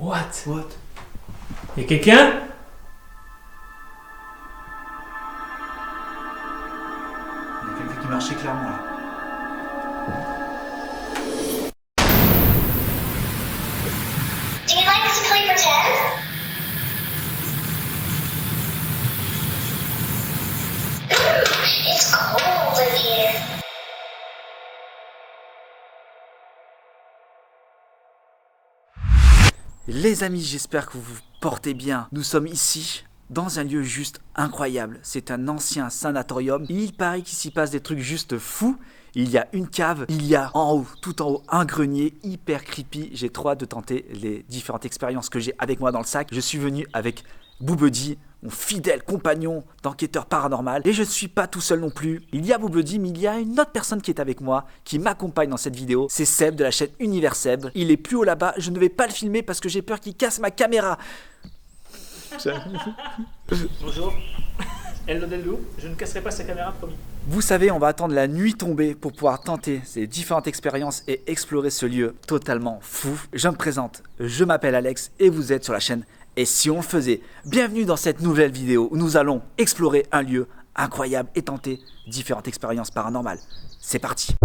What? What? Y'a quelqu'un? Il y a quelqu'un qui marchait clairement là. Do you like to play pretend? It's cold in here. Les amis, j'espère que vous vous portez bien. Nous sommes ici, dans un lieu juste incroyable. C'est un ancien sanatorium. Il paraît qu'il s'y passe des trucs juste fous. Il y a une cave, il y a en haut, tout en haut, un grenier hyper creepy. J'ai trop hâte de tenter les différentes expériences que j'ai avec moi dans le sac. Je suis venu avec Boubedi, mon fidèle compagnon d'enquêteur paranormal. Et je ne suis pas tout seul non plus. Il y a Boubedi, mais il y a une autre personne qui est avec moi, qui m'accompagne dans cette vidéo. C'est Seb de la chaîne Univers Seb. Il est plus haut là-bas. Je ne vais pas le filmer parce que j'ai peur qu'il casse ma caméra. Bonjour. Hello Dello, je ne casserai pas sa caméra, promis. Vous savez, on va attendre la nuit tombée pour pouvoir tenter ces différentes expériences et explorer ce lieu totalement fou. Je me présente, je m'appelle Alex et vous êtes sur la chaîne Et si on le faisait? Bienvenue dans cette nouvelle vidéo où nous allons explorer un lieu incroyable et tenter différentes expériences paranormales. C'est parti!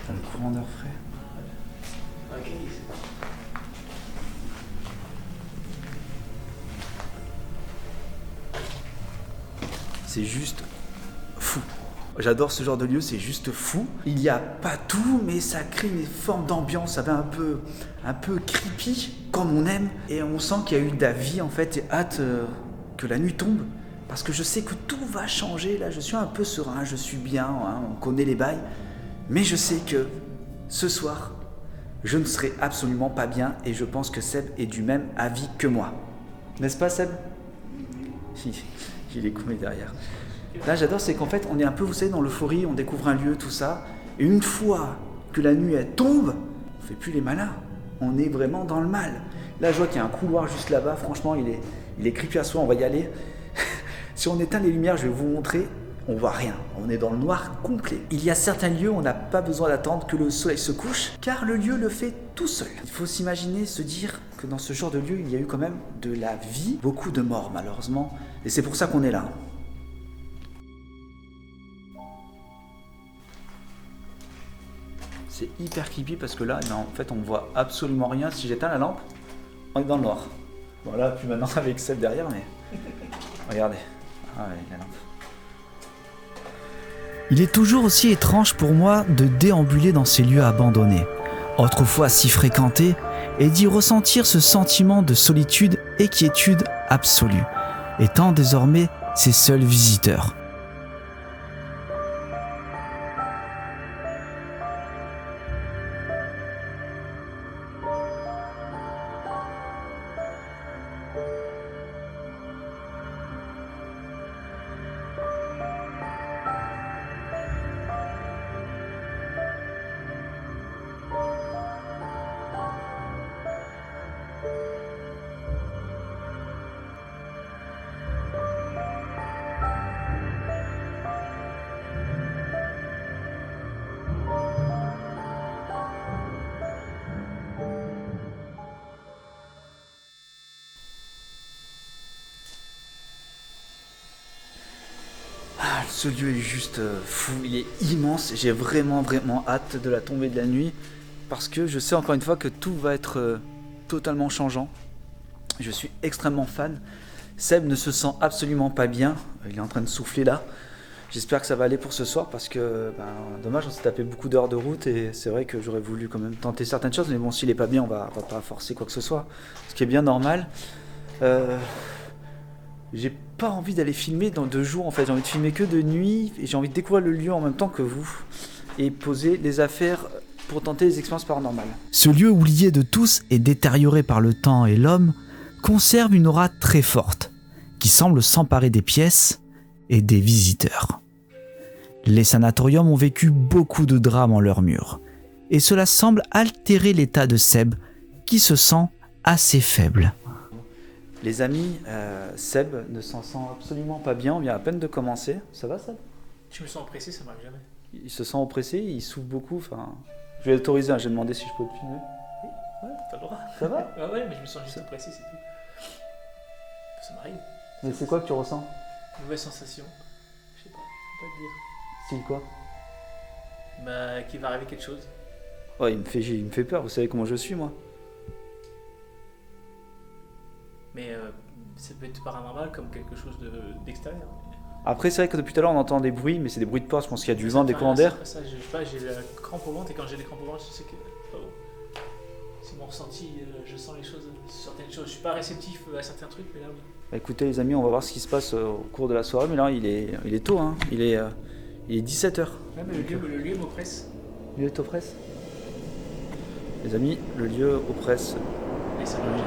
T'as le courant d'air frais. C'est juste fou. J'adore ce genre de lieu, c'est juste fou. Il n'y a pas tout, mais ça crée une forme d'ambiance, ça fait un peu creepy, comme on aime. Et on sent qu'il y a eu de la vie en fait, et hâte que la nuit tombe. Parce que je sais que tout va changer, là je suis un peu serein, je suis bien, hein, on connaît les bails. Mais je sais que ce soir, je ne serai absolument pas bien et je pense que Seb est du même avis que moi. N'est-ce pas Seb? Il est coulé derrière. Là j'adore, c'est qu'en fait on est un peu, vous savez, dans l'euphorie, on découvre un lieu, tout ça. Et une fois que la nuit elle tombe, on fait plus les malins. On est vraiment dans le mal. Là je vois qu'il y a un couloir juste là-bas, franchement il est creepy à soi, on va y aller. Si on éteint les lumières, je vais vous montrer, on voit rien, on est dans le noir complet. Il y a certains lieux où on n'a pas besoin d'attendre que le soleil se couche, car le lieu le fait tout seul. Il faut s'imaginer, se dire que dans ce genre de lieu, il y a eu quand même de la vie, beaucoup de morts malheureusement, et c'est pour ça qu'on est là. C'est hyper creepy parce que là, en fait, on ne voit absolument rien. Si j'éteins la lampe, on est dans le noir. Bon là, puis maintenant avec Seb derrière, mais regardez. Ah ouais, la lampe. Il est toujours aussi étrange pour moi de déambuler dans ces lieux abandonnés, autrefois si fréquentés, et d'y ressentir ce sentiment de solitude et quiétude absolue, étant désormais ses seuls visiteurs. Ah, ce lieu est juste fou, il est immense. J'ai vraiment hâte de la tombée de la nuit parce que je sais encore une fois que tout va être totalement changeant. Je suis extrêmement fan. Seb ne se sent absolument pas bien. Il est en train de souffler là. J'espère que ça va aller pour ce soir parce que, dommage, on s'est tapé beaucoup d'heures de route et c'est vrai que j'aurais voulu quand même tenter certaines choses. Mais bon, s'il est pas bien, on va pas forcer quoi que ce soit. Ce qui est bien normal. J'ai pas envie d'aller filmer dans 2 jours en fait. J'ai envie de filmer que de nuit et j'ai envie de découvrir le lieu en même temps que vous et poser les affaires pour tenter les expériences paranormales. Ce lieu oublié de tous et détérioré par le temps et l'homme conserve une aura très forte qui semble s'emparer des pièces et des visiteurs. Les sanatoriums ont vécu beaucoup de drames en leurs murs et cela semble altérer l'état de Seb qui se sent assez faible. Les amis, Seb ne s'en sent absolument pas bien, on vient à peine de commencer. Ça va Seb ? Je me sens oppressé, ça m'arrive jamais. Il se sent oppressé, il souffre beaucoup. Enfin, je vais l'autoriser, j'ai demandé si je peux le filmer. Ouais, t'as le droit. Ça va ? Ah ouais, mais je me sens juste oppressé, c'est tout. Ça m'arrive. Mais c'est quoi que tu ressens ? Mauvaise sensation. Je sais pas, je peux pas te dire. Style quoi ? Bah, qu'il va arriver quelque chose. Ouais, il me fait peur, vous savez comment je suis moi. Mais ça peut être paranormal comme quelque chose d'extérieur. Après, c'est vrai que depuis tout à l'heure on entend des bruits, mais c'est des bruits de porte, je pense qu'il y a du vent, des courants d'air. Ça, je sais pas, j'ai la crampe au ventre et quand j'ai des crampes au ventre, je sais que c'est pas bon. C'est mon ressenti, je sens les choses, certaines choses. Je suis pas réceptif à certains trucs, mais là oui. Bah, écoutez les amis, on va voir ce qui se passe au cours de la soirée, mais là il est tôt, hein. Il est 17h. Ouais, mais le lieu m'oppresse. Le lieu t'oppresse ? Les amis, le lieu oppresse. Et ça me gêne.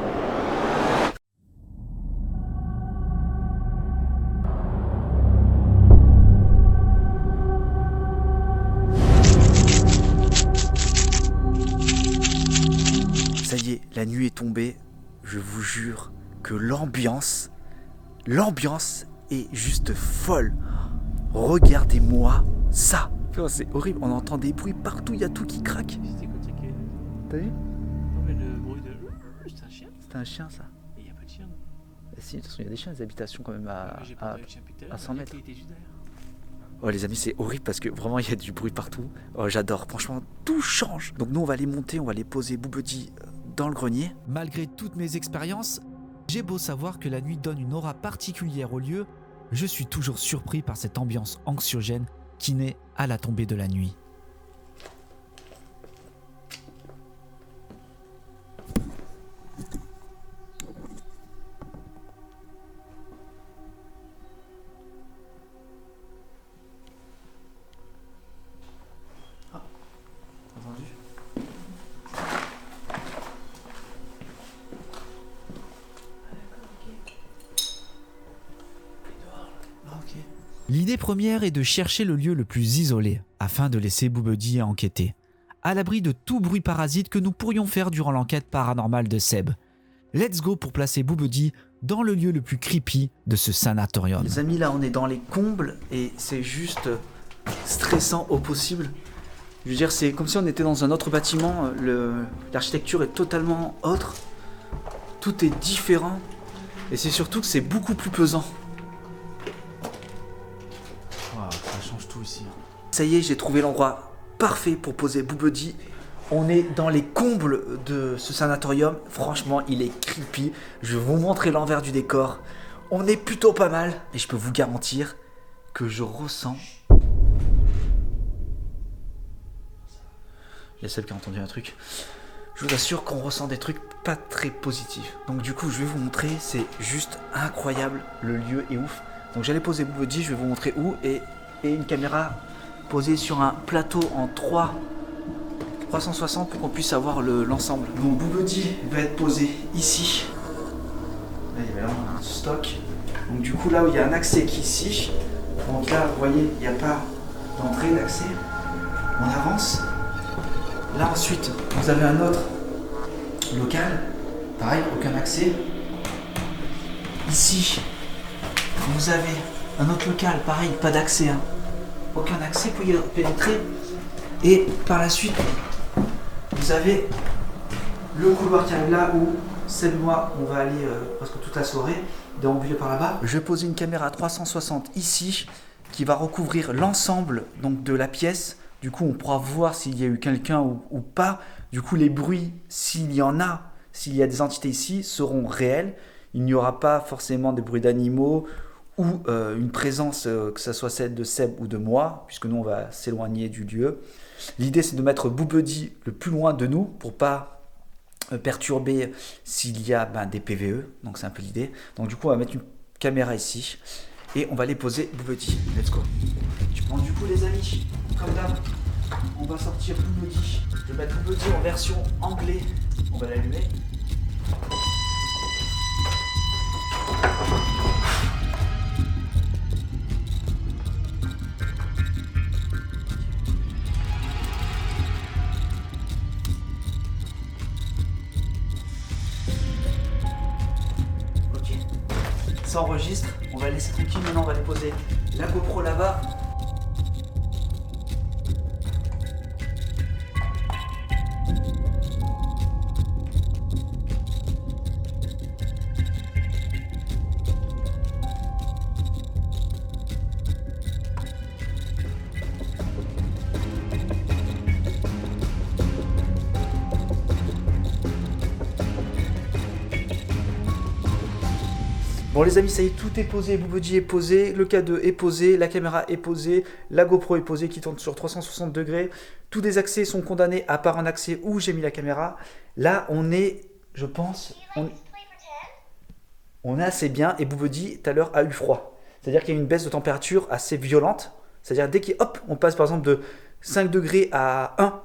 Ça y est, la nuit est tombée, je vous jure que l'ambiance est juste folle. Regardez-moi ça. C'est horrible, on entend des bruits partout, il y a tout qui craque. C'était côté que... T'as vu ? Non mais le bruit de... C'est un chien. C'était un chien ça. Et il n'y a pas de chien. Non. Si, de toute façon il y a des chiens, des habitations quand même J'ai pas vu le chien depuis tout à l'heure, 100 mètres. il était juste derrière. Oh les amis, c'est horrible parce que vraiment il y a du bruit partout. Oh j'adore, franchement tout change. Donc nous on va les monter, on va les poser Boubedi dans le grenier. Malgré toutes mes expériences, j'ai beau savoir que la nuit donne une aura particulière au lieu, je suis toujours surpris par cette ambiance anxiogène qui naît à la tombée de la nuit. Entendu ? L'idée première est de chercher le lieu le plus isolé afin de laisser Boubedi enquêter, à l'abri de tout bruit parasite que nous pourrions faire durant l'enquête paranormale de Seb. Let's go pour placer Boubedi dans le lieu le plus creepy de ce sanatorium. Les amis, là on est dans les combles et c'est juste stressant au possible. Je veux dire, c'est comme si on était dans un autre bâtiment, l'architecture est totalement autre, tout est différent et c'est surtout que c'est beaucoup plus pesant. Wow, ça change tout ici. Ça y est, j'ai trouvé l'endroit parfait pour poser Boubedi. On est dans les combles de ce sanatorium. Franchement, il est creepy. Je vais vous montrer l'envers du décor. On est plutôt pas mal. Et je peux vous garantir que je ressens... Il y a celle qui a entendu un truc. Je vous assure qu'on ressent des trucs pas très positifs. Donc du coup, je vais vous montrer. C'est juste incroyable. Le lieu est ouf. Donc j'allais poser Boubedi, je vais vous montrer où. Et une caméra posée sur un plateau en 360 pour qu'on puisse avoir l'ensemble. Donc Boubedi va être posé ici. Là, il y avait vraiment un stock. Donc du coup, là où il y a un accès qui est ici. Donc là, vous voyez, il n'y a pas d'entrée, d'accès. On avance. Là ensuite, vous avez un autre local. Pareil, aucun accès. Ici, vous avez un autre local, pareil, pas d'accès, hein. Aucun accès pour y pénétrer. Et par la suite, vous avez le couloir qui arrive là où Seb et moi, on va aller presque toute la soirée, déambuler par là-bas. Je vais poser une caméra 360 ici qui va recouvrir l'ensemble donc de la pièce. Du coup, on pourra voir s'il y a eu quelqu'un ou pas. Du coup, les bruits, s'il y en a, s'il y a des entités ici, seront réels. Il n'y aura pas forcément des bruits d'animaux ou une présence, que ce soit celle de Seb ou de moi, puisque nous, on va s'éloigner du lieu. L'idée, c'est de mettre Boubedi le plus loin de nous pour pas perturber s'il y a des PVE. Donc, c'est un peu l'idée. Donc, du coup, on va mettre une caméra ici et on va les poser Boubedi. Let's go. Donc, du coup, les amis, comme d'hab, on va sortir Boubedi. Je vais mettre Boubedi en version anglais. On va l'allumer. Ok. Ça enregistre. On va laisser tranquille. Maintenant, on va déposer la GoPro là-bas. Bon les amis, ça y est, tout est posé, Boubedi est posé, le K2 est posé, la caméra est posée, la GoPro est posée qui tourne sur 360 degrés. Tous les accès sont condamnés à part un accès où j'ai mis la caméra. Là, on est, je pense, on est assez bien et Boubedi tout à l'heure a eu froid. C'est-à-dire qu'il y a une baisse de température assez violente. C'est-à-dire dès qu'on passe par exemple de 5 degrés à 1,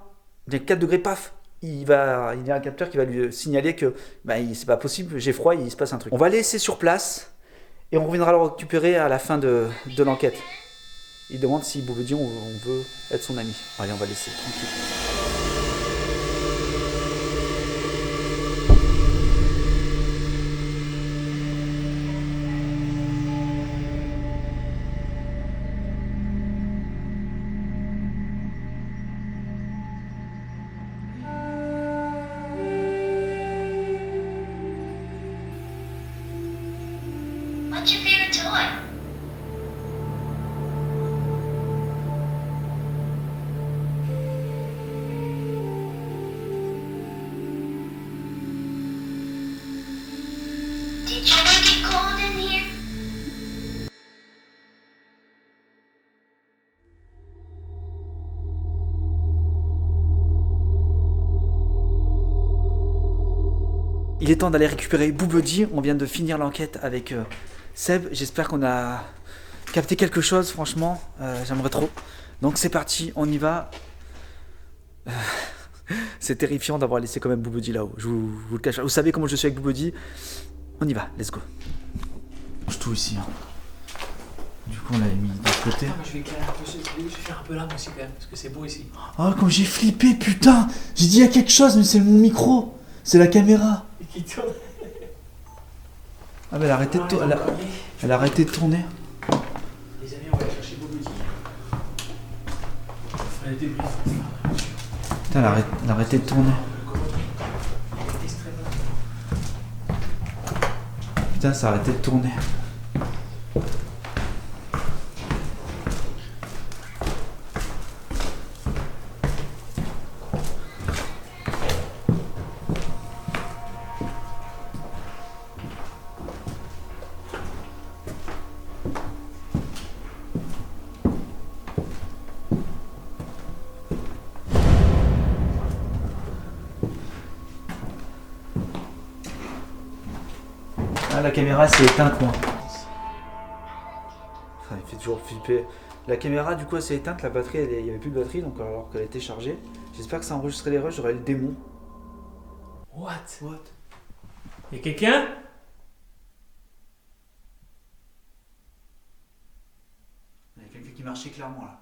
dès 4 degrés, paf, il y a un capteur qui va lui signaler que c'est pas possible, j'ai froid, il se passe un truc. On va laisser sur place et on reviendra le récupérer à la fin de l'enquête. Il demande si Boubedi on veut être son ami. Allez, on va laisser tranquille. What's your favorite toy? Did you make it cold in here? Il est temps d'aller récupérer Boubedi. On vient de finir l'enquête avec Seb. J'espère qu'on a capté quelque chose, franchement. J'aimerais trop. Donc c'est parti, on y va. C'est terrifiant d'avoir laissé quand même Boubedi là-haut. Je vous le cache. Vous savez comment je suis avec Boubedi. On y va, let's go. Je tout ici. Du coup, on l'avait mis de l'autre côté. Ah, mais je vais éclairer un peu, je vais faire un peu là moi aussi quand même, parce que c'est beau ici. Oh, comme j'ai flippé, putain. J'ai dit il y a quelque chose, mais c'est mon micro. C'est la caméra. Et qui tourne. Ah, mais elle a arrêté de tourner. Elle a arrêté de tourner. Les amis, on va aller chercher Boubedi. On va faire des débris. Putain, elle a arrêté de tourner. Putain, ça a arrêté de tourner. Ah, la caméra s'est éteinte, moi. Enfin, il fait toujours flipper. La caméra, du coup, elle s'est éteinte. La batterie, il n'y avait plus de batterie, donc alors qu'elle était chargée. J'espère que ça a enregistré les rushs. J'aurai le démon. What? Y'a quelqu'un? Il y a quelqu'un qui marchait clairement là.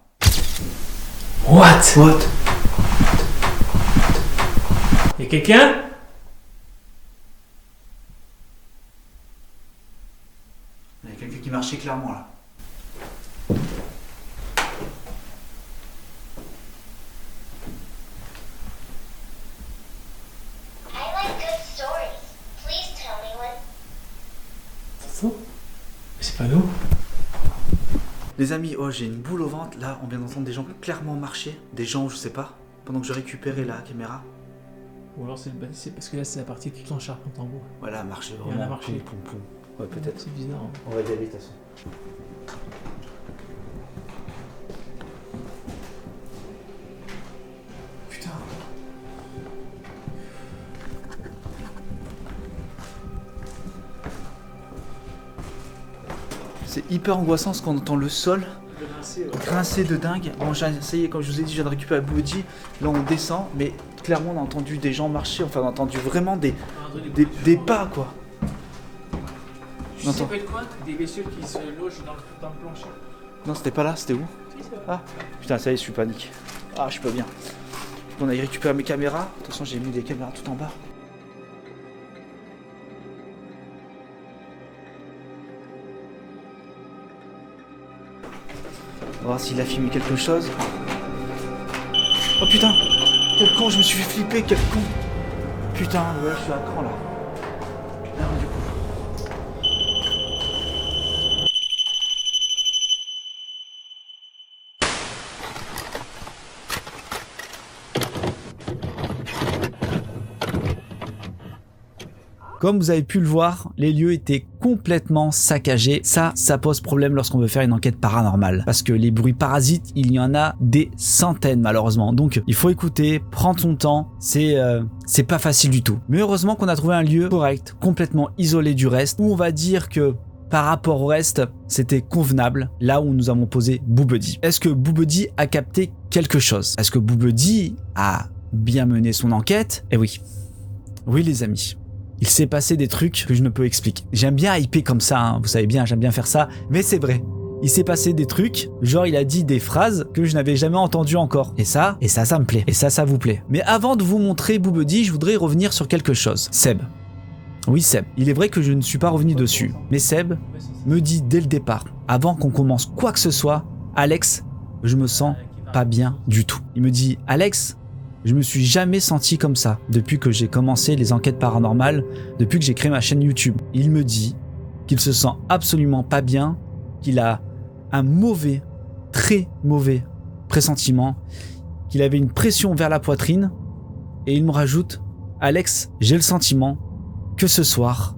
What? Y'a quelqu'un? Il y a quelqu'un qui marchait clairement là. I like good stories. Please tell me one. C'est fou. Mais c'est pas nous. Les amis, oh j'ai une boule au ventre. Là, on vient d'entendre des gens clairement marcher. Des gens, je sais pas, pendant que je récupérais la caméra. Ou alors c'est parce que là c'est la partie tout en charpente en haut. Voilà, marcher Il y en a vraiment. marché. Poum, poum, poum. Ouais, peut-être. C'est bizarre. Hein. On va y aller de toute façon. Putain. C'est hyper angoissant parce qu'on entend le sol grincer de dingue. Bon, ça y est, comme je vous ai dit, je viens de récupérer Boudi. Là, on descend, mais clairement, on a entendu des gens marcher. Enfin, on a entendu vraiment des pas, quoi. Je sais pas de quoi, des bestioles qui se logent dans le plancher. Non, c'était pas là, c'était où? Si, c'est vrai. Ah, putain, ça y est, je suis panique. Ah, je suis pas bien. Faut qu'on aille récupérer mes caméras. De toute façon, j'ai mis des caméras tout en bas. On va voir s'il a filmé quelque chose. Oh putain! Quel con, je me suis fait flipper, quel con! Putain, ouais, je suis à cran là. Merde, du coup. Comme vous avez pu le voir, les lieux étaient complètement saccagés. Ça pose problème lorsqu'on veut faire une enquête paranormale. Parce que les bruits parasites, il y en a des centaines malheureusement. Donc il faut écouter, prendre son temps, c'est pas facile du tout. Mais heureusement qu'on a trouvé un lieu correct, complètement isolé du reste, où on va dire que par rapport au reste, c'était convenable, là où nous avons posé Boubedi. Est-ce que Boubedi a capté quelque chose? Est-ce que Boubedi a bien mené son enquête? Eh oui. Oui les amis. Il s'est passé des trucs que je ne peux expliquer. J'aime bien hyper comme ça, hein, vous savez bien, j'aime bien faire ça, mais c'est vrai. Il s'est passé des trucs, genre il a dit des phrases que je n'avais jamais entendues encore. Et ça me plaît. Et ça vous plaît. Mais avant de vous montrer Boubedi, je voudrais revenir sur quelque chose. Seb. Oui Seb, il est vrai que je ne suis pas revenu dessus. Mais Seb me dit dès le départ, avant qu'on commence quoi que ce soit, Alex, je me sens pas bien du tout. Il me dit, Alex, je me suis jamais senti comme ça depuis que j'ai commencé les enquêtes paranormales, depuis que j'ai créé ma chaîne YouTube. Il me dit qu'il se sent absolument pas bien, qu'il a un mauvais, très mauvais pressentiment, qu'il avait une pression vers la poitrine, et il me rajoute, Alex, j'ai le sentiment que ce soir,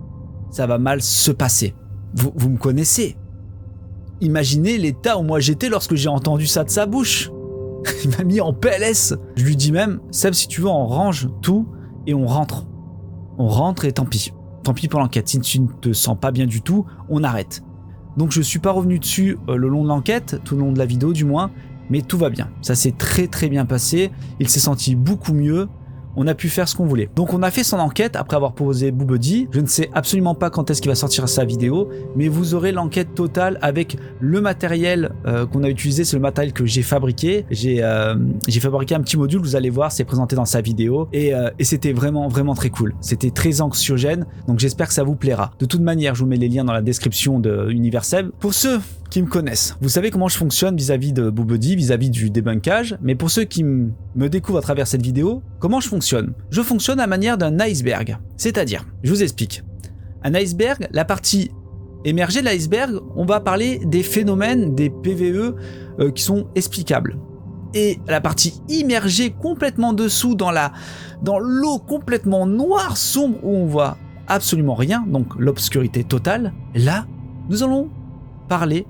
ça va mal se passer. Vous me connaissez. Imaginez l'état où moi j'étais lorsque j'ai entendu ça de sa bouche. Il m'a mis en PLS. Je lui dis même, Seb, si tu veux, on range tout et on rentre. On rentre et tant pis. Tant pis pour l'enquête. Si tu ne te sens pas bien du tout, on arrête. Donc je suis pas revenu dessus le long de l'enquête, tout le long de la vidéo du moins, mais tout va bien. Ça s'est très très bien passé. Il s'est senti beaucoup mieux. On a pu faire ce qu'on voulait. Donc on a fait son enquête après avoir posé Boubedi. Je ne sais absolument pas quand est-ce qu'il va sortir sa vidéo, mais vous aurez l'enquête totale avec le matériel qu'on a utilisé. C'est le matériel que j'ai fabriqué. J'ai fabriqué un petit module, vous allez voir, c'est présenté dans sa vidéo. Et c'était vraiment vraiment très cool. C'était très anxiogène, donc j'espère que ça vous plaira. De toute manière, je vous mets les liens dans la description de Univers Seb. Pour ceux qui me connaissent, vous savez comment je fonctionne vis-à-vis de Boubedi, vis-à-vis du débunkage, mais pour ceux qui me découvrent à travers cette vidéo, comment je fonctionne? Je fonctionne à la manière d'un iceberg, c'est-à-dire, je vous explique. Un iceberg, la partie émergée de l'iceberg, on va parler des phénomènes, des PVE qui sont explicables. Et la partie immergée complètement dessous dans l'eau complètement noire, sombre, où on voit absolument rien, donc l'obscurité totale, là, nous allons parler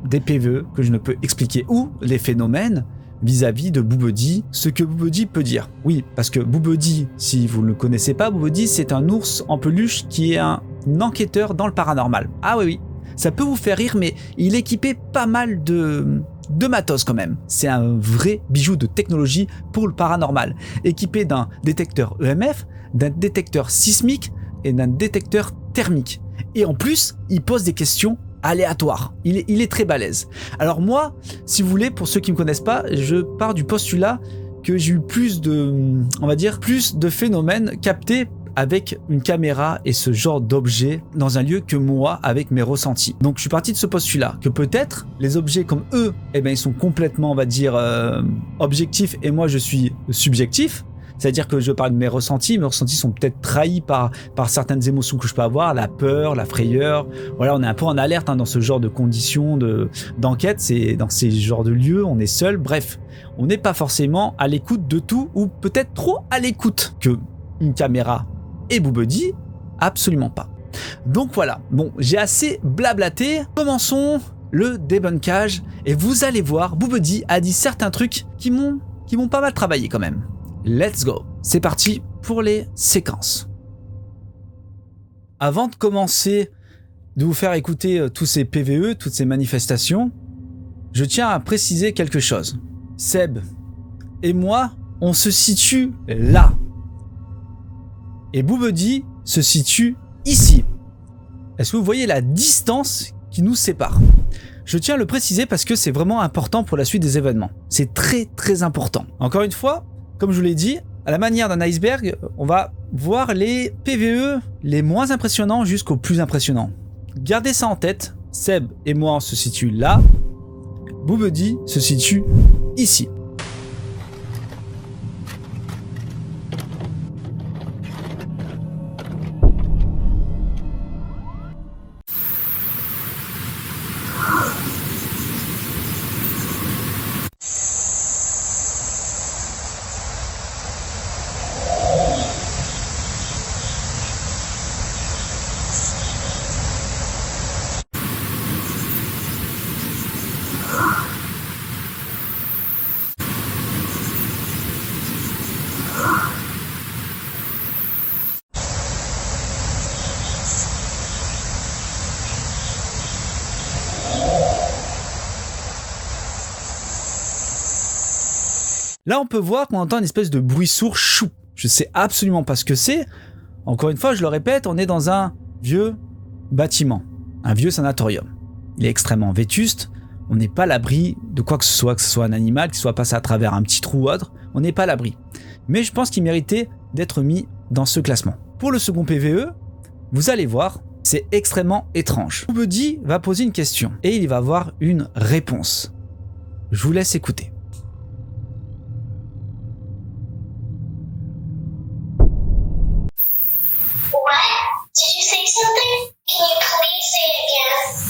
des PVE que je ne peux expliquer, ou les phénomènes vis-à-vis de Boubedi, ce que Boubedi peut dire. Oui, parce que Boubedi, si vous ne le connaissez pas, Boubedi c'est un ours en peluche qui est un enquêteur dans le paranormal. Ah oui, ça peut vous faire rire, mais il est équipé pas mal de matos quand même. C'est un vrai bijou de technologie pour le paranormal, équipé d'un détecteur EMF, d'un détecteur sismique et d'un détecteur thermique. Et en plus, il pose des questions aléatoire. Il est très balèze. Alors moi, si vous voulez, pour ceux qui me connaissent pas, je pars du postulat que j'ai eu plus de phénomènes captés avec une caméra et ce genre d'objet dans un lieu que moi avec mes ressentis. Donc je suis parti de ce postulat que peut-être les objets comme eux, eh ben ils sont complètement, on va dire, objectifs et moi je suis subjectif. C'est-à-dire que je parle de mes ressentis sont peut-être trahis par certaines émotions que je peux avoir, la peur, la frayeur. Voilà, on est un peu en alerte dans ce genre de conditions d'enquête, c'est dans ces genres de lieux, on est seul, bref, on n'est pas forcément à l'écoute de tout, ou peut-être trop à l'écoute que une caméra et Boubedi, absolument pas. Donc voilà, bon, j'ai assez blablaté, commençons le débunkage, et vous allez voir, Boubedi a dit certains trucs qui m'ont pas mal travaillé quand même. Let's go. C'est parti pour les séquences. Avant de commencer de vous faire écouter tous ces PVE, toutes ces manifestations, je tiens à préciser quelque chose. Seb et moi, on se situe là. Et Boubedi se situe ici. Est-ce que vous voyez la distance qui nous sépare ? Je tiens à le préciser parce que c'est vraiment important pour la suite des événements. C'est très très important. Encore une fois, comme je vous l'ai dit, à la manière d'un iceberg, on va voir les PVE les moins impressionnants jusqu'aux plus impressionnants. Gardez ça en tête, Seb et moi on se situe là, Boubedi se situe ici. Là, on peut voir qu'on entend une espèce de bruit sourd chou. Je sais absolument pas ce que c'est. Encore une fois, je le répète, on est dans un vieux bâtiment, un vieux sanatorium. Il est extrêmement vétuste. On n'est pas à l'abri de quoi que ce soit un animal qui soit passé à travers un petit trou ou autre. On n'est pas à l'abri. Mais je pense qu'il méritait d'être mis dans ce classement. Pour le second PVE, vous allez voir, c'est extrêmement étrange. Boubedi va poser une question et il va avoir une réponse. Je vous laisse écouter. Did you say something? Can you please say it again?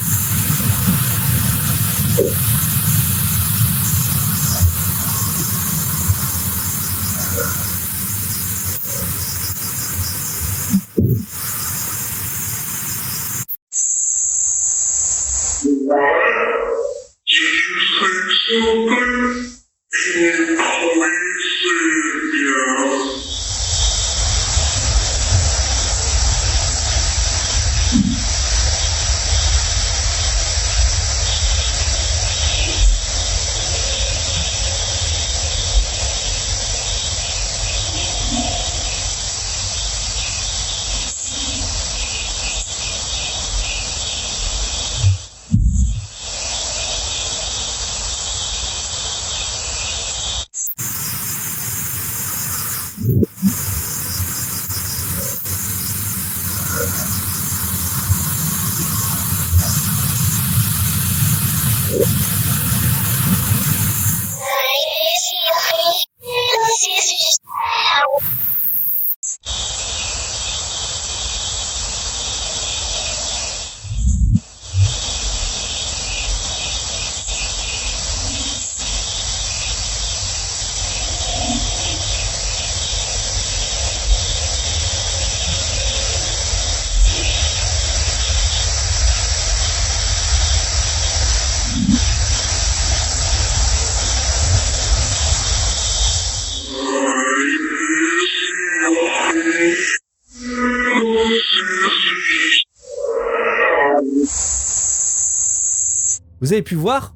Vous avez pu voir,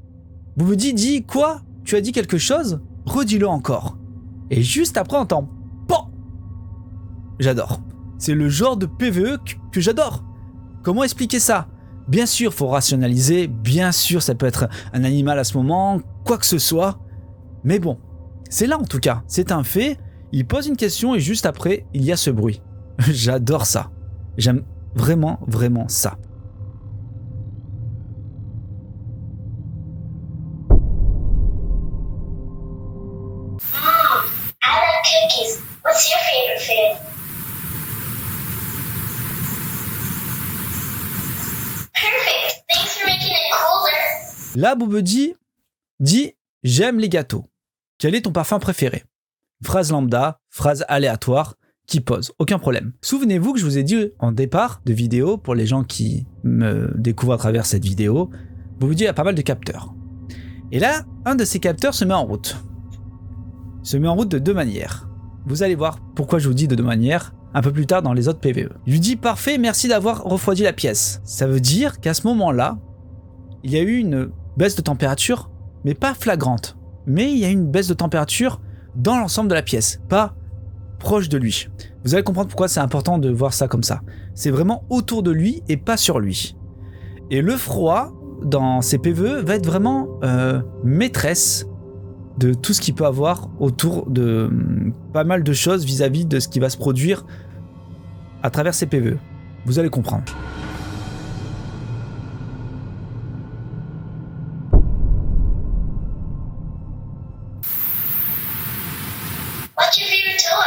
Boubedi dit quoi ? Tu as dit quelque chose ? Redis-le encore. Et juste après on entend PON. J'adore. C'est le genre de PVE que j'adore. Comment expliquer ça ? Bien sûr, faut rationaliser, bien sûr, ça peut être un animal à ce moment, quoi que ce soit. Mais bon, c'est là en tout cas, c'est un fait. Il pose une question et juste après, il y a ce bruit. J'adore ça. J'aime vraiment, vraiment ça. I like cookies with Là, Boubedi dit « J'aime les gâteaux. Quel est ton parfum préféré ?» Phrase lambda, phrase aléatoire, qui pose, aucun problème. Souvenez-vous que je vous ai dit en départ de vidéo, pour les gens qui me découvrent à travers cette vidéo, Boubedi a pas mal de capteurs. Et là, un de ces capteurs se met en route. Se met en route de deux manières. Vous allez voir pourquoi je vous dis de deux manières un peu plus tard dans les autres PVE. Il lui dit « Parfait, merci d'avoir refroidi la pièce ». Ça veut dire qu'à ce moment-là, il y a eu une baisse de température, mais pas flagrante. Mais il y a eu une baisse de température dans l'ensemble de la pièce, pas proche de lui. Vous allez comprendre pourquoi c'est important de voir ça comme ça. C'est vraiment autour de lui et pas sur lui. Et le froid, dans ces PVE, va être vraiment maîtresse de tout ce qu'il peut avoir autour de pas mal de choses vis-à-vis de ce qui va se produire à travers ces PVE. Vous allez comprendre. What's your favorite toy?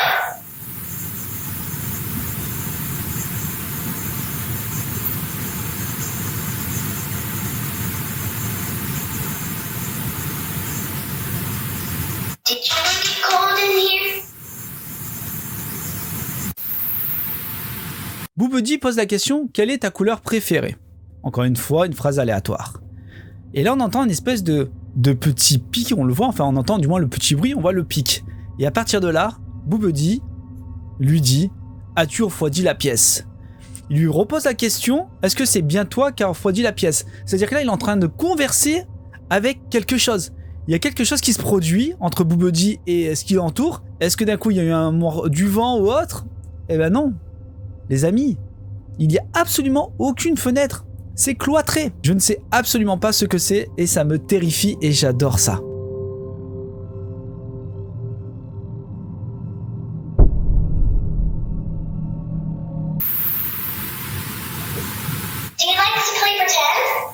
Did you ever get cold in here? Boubedi pose la question « Quelle est ta couleur préférée ?» Encore une fois, une phrase aléatoire. Et là, on entend une espèce de petit pic, on le voit, enfin on entend du moins le petit bruit, on voit le pic. Et à partir de là, Boubedi lui dit « As-tu refroidi la pièce ?» Il lui repose la question « Est-ce que c'est bien toi qui as refroidi la pièce ?» C'est-à-dire que là, il est en train de converser avec quelque chose. Il y a quelque chose qui se produit entre Boubedi et ce qui l'entoure. Est-ce que d'un coup, il y a eu du vent ou autre? Eh ben non. Les amis, il n'y a absolument aucune fenêtre. C'est cloîtré. Je ne sais absolument pas ce que c'est et ça me terrifie et j'adore ça. Do you like to play pretend?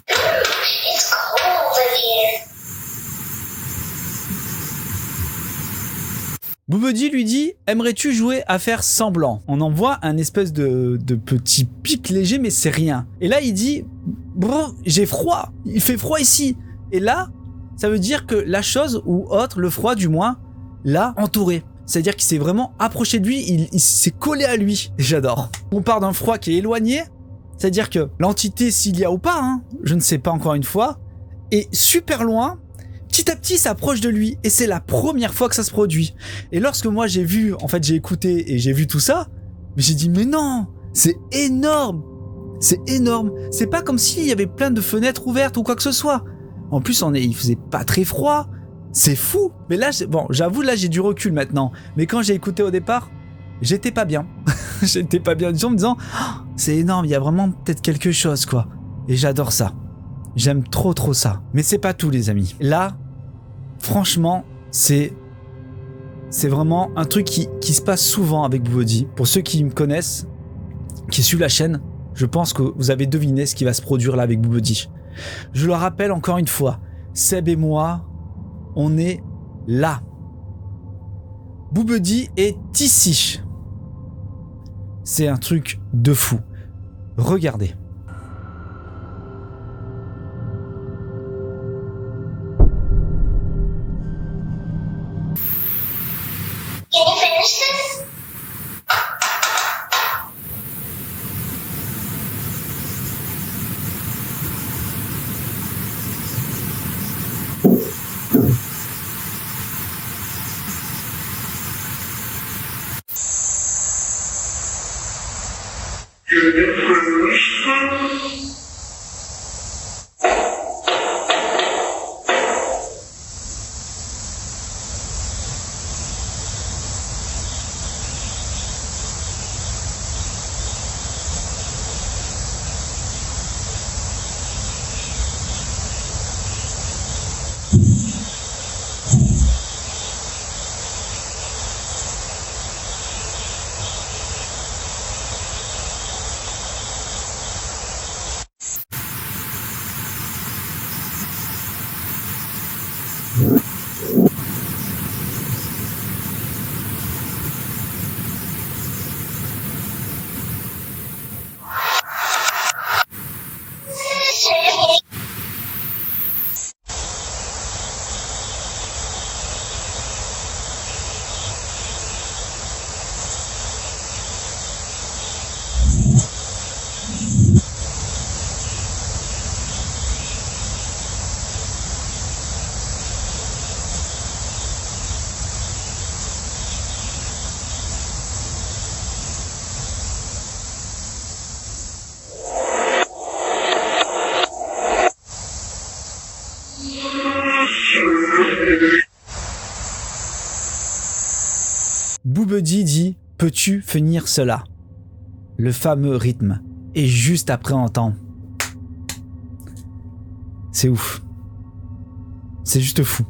It's cold in here. Boubedi lui dit « Aimerais-tu jouer à faire semblant ?» On en voit un espèce de petit pic léger, mais c'est rien. Et là, il dit « J'ai froid, il fait froid ici. » Et là, ça veut dire que la chose, ou autre, le froid du moins, l'a entouré. C'est-à-dire qu'il s'est vraiment approché de lui, il s'est collé à lui. J'adore. On part d'un froid qui est éloigné, c'est-à-dire que l'entité, s'il y a ou pas, hein, je ne sais pas encore une fois, est super loin. Petit à petit, s'approche de lui et c'est la première fois que ça se produit. Et lorsque moi j'ai vu, en fait j'ai écouté et j'ai vu tout ça, j'ai dit mais non, c'est énorme, c'est énorme. C'est pas comme s'il y avait plein de fenêtres ouvertes ou quoi que ce soit. En plus il faisait pas très froid, c'est fou. Mais là, bon, j'avoue là j'ai du recul maintenant. Mais quand j'ai écouté au départ, j'étais pas bien. J'étais pas bien du tout en me disant oh, c'est énorme, il y a vraiment peut-être quelque chose quoi. Et j'adore ça. J'aime trop ça. Mais c'est pas tout les amis. Là, franchement, c'est vraiment un truc qui se passe souvent avec Boubedi. Pour ceux qui me connaissent, qui suivent la chaîne, je pense que vous avez deviné ce qui va se produire là avec Boubedi. Je le rappelle encore une fois, Seb et moi, on est là. Boubedi est ici. C'est un truc de fou. Regardez. Can you finish this? Boobuddy dit « Peux-tu finir cela ?» Le fameux rythme. Et juste après on entend. C'est ouf. C'est juste fou.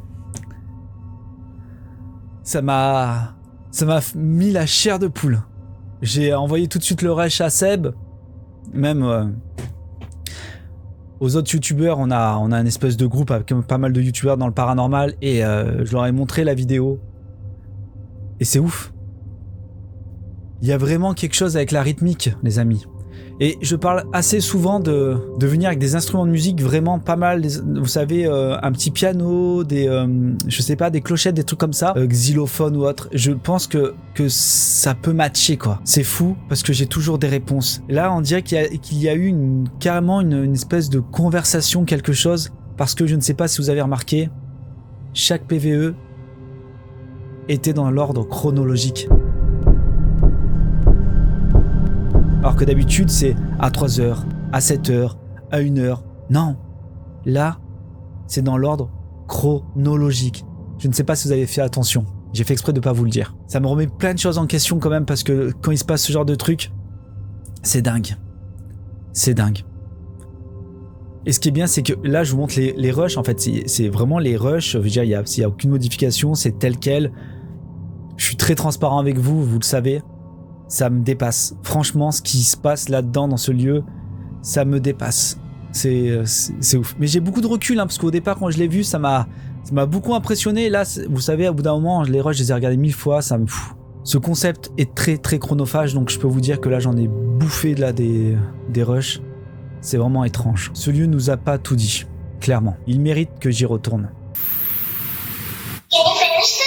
Ça m'a mis la chair de poule. J'ai envoyé tout de suite le rush à Seb. Même aux autres youtubeurs, on a un espèce de groupe avec pas mal de youtubeurs dans le paranormal. Et je leur ai montré la vidéo. Et c'est ouf. Il y a vraiment quelque chose avec la rythmique, les amis. Et je parle assez souvent de venir avec des instruments de musique vraiment pas mal, vous savez, un petit piano, je sais pas, des clochettes, des trucs comme ça, xylophone ou autre. Je pense que ça peut matcher, quoi. C'est fou parce que j'ai toujours des réponses. Là, on dirait qu'il y a eu carrément une espèce de conversation, quelque chose, parce que je ne sais pas si vous avez remarqué, chaque PVE était dans l'ordre chronologique. Alors que d'habitude, c'est à 3h, à 7h, à 1h. Non, là, c'est dans l'ordre chronologique. Je ne sais pas si vous avez fait attention. J'ai fait exprès de ne pas vous le dire. Ça me remet plein de choses en question quand même parce que quand il se passe ce genre de truc, c'est dingue. C'est dingue. Et ce qui est bien, c'est que là, je vous montre les rushs. En fait, c'est vraiment les rushs. Je veux dire, il y a aucune modification, c'est tel quel. Je suis très transparent avec vous, vous le savez. Ça me dépasse. Franchement, ce qui se passe là-dedans, dans ce lieu, ça me dépasse. C'est ouf. Mais j'ai beaucoup de recul, hein, parce qu'au départ, quand je l'ai vu, ça m'a beaucoup impressionné. Et là, vous savez, au bout d'un moment, les rushs, je les ai regardés 1000 fois, ça me fout. Ce concept est très, très chronophage, donc je peux vous dire que là, j'en ai bouffé là, des rushs. C'est vraiment étrange. Ce lieu nous a pas tout dit, clairement. Il mérite que j'y retourne. Can you finish this?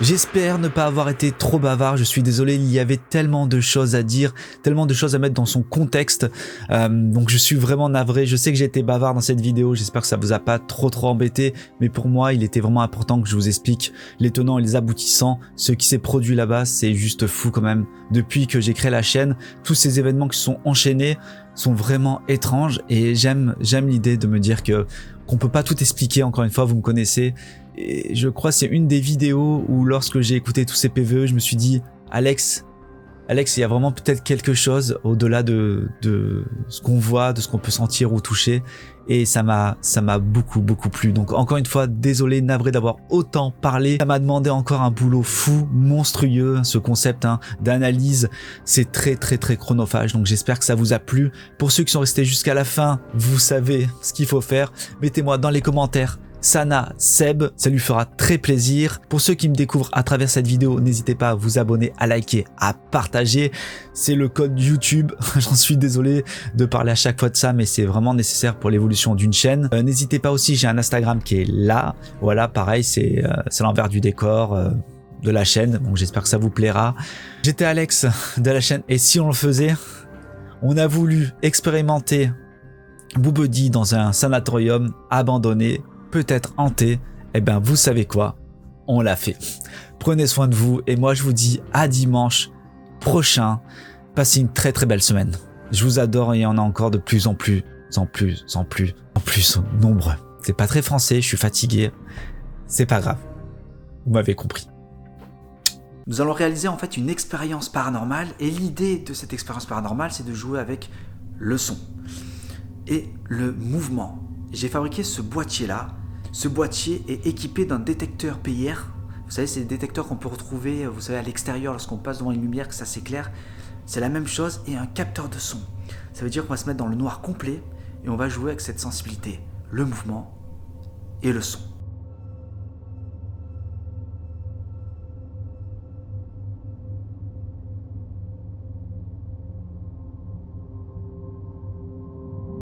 J'espère ne pas avoir été trop bavard, je suis désolé, il y avait tellement de choses à dire, tellement de choses à mettre dans son contexte, donc je suis vraiment navré, je sais que j'ai été bavard dans cette vidéo, j'espère que ça vous a pas trop embêté, mais pour moi il était vraiment important que je vous explique les tenants et les aboutissants, ce qui s'est produit là-bas, c'est juste fou quand même. Depuis que j'ai créé la chaîne, tous ces événements qui sont enchaînés sont vraiment étranges et j'aime l'idée de me dire qu'on peut pas tout expliquer, encore une fois vous me connaissez. Et je crois que c'est une des vidéos où lorsque j'ai écouté tous ces PVE, je me suis dit Alex, il y a vraiment peut-être quelque chose au-delà de ce qu'on voit, de ce qu'on peut sentir ou toucher. Et ça m'a beaucoup plu. Donc encore une fois, désolé, navré d'avoir autant parlé. Ça m'a demandé encore un boulot fou, monstrueux, ce concept d'analyse. C'est très chronophage. Donc j'espère que ça vous a plu. Pour ceux qui sont restés jusqu'à la fin, vous savez ce qu'il faut faire. Mettez-moi dans les commentaires Sana, Seb, ça lui fera très plaisir. Pour ceux qui me découvrent à travers cette vidéo, n'hésitez pas à vous abonner, à liker, à partager. C'est le code YouTube. J'en suis désolé de parler à chaque fois de ça, mais c'est vraiment nécessaire pour l'évolution d'une chaîne. N'hésitez pas aussi, j'ai un Instagram qui est là. Voilà, pareil, c'est l'envers du décor de la chaîne. Donc j'espère que ça vous plaira. J'étais Alex de la chaîne Et si on le faisait, on a voulu expérimenter Boobuddy dans un sanatorium abandonné, peut-être hanté. Eh ben vous savez quoi, on l'a fait. Prenez soin de vous et moi je vous dis à dimanche prochain. Passez une très belle semaine. Je vous adore et il y en a encore de plus en plus nombreux. C'est pas très français, je suis fatigué. C'est pas grave. Vous m'avez compris. Nous allons réaliser en fait une expérience paranormale et l'idée de cette expérience paranormale, c'est de jouer avec le son et le mouvement. J'ai fabriqué ce boîtier-là. Ce boîtier est équipé d'un détecteur PIR. Vous savez, c'est des détecteurs qu'on peut retrouver, vous savez, à l'extérieur lorsqu'on passe devant une lumière, que ça s'éclaire. C'est la même chose et un capteur de son. Ça veut dire qu'on va se mettre dans le noir complet et on va jouer avec cette sensibilité, le mouvement et le son.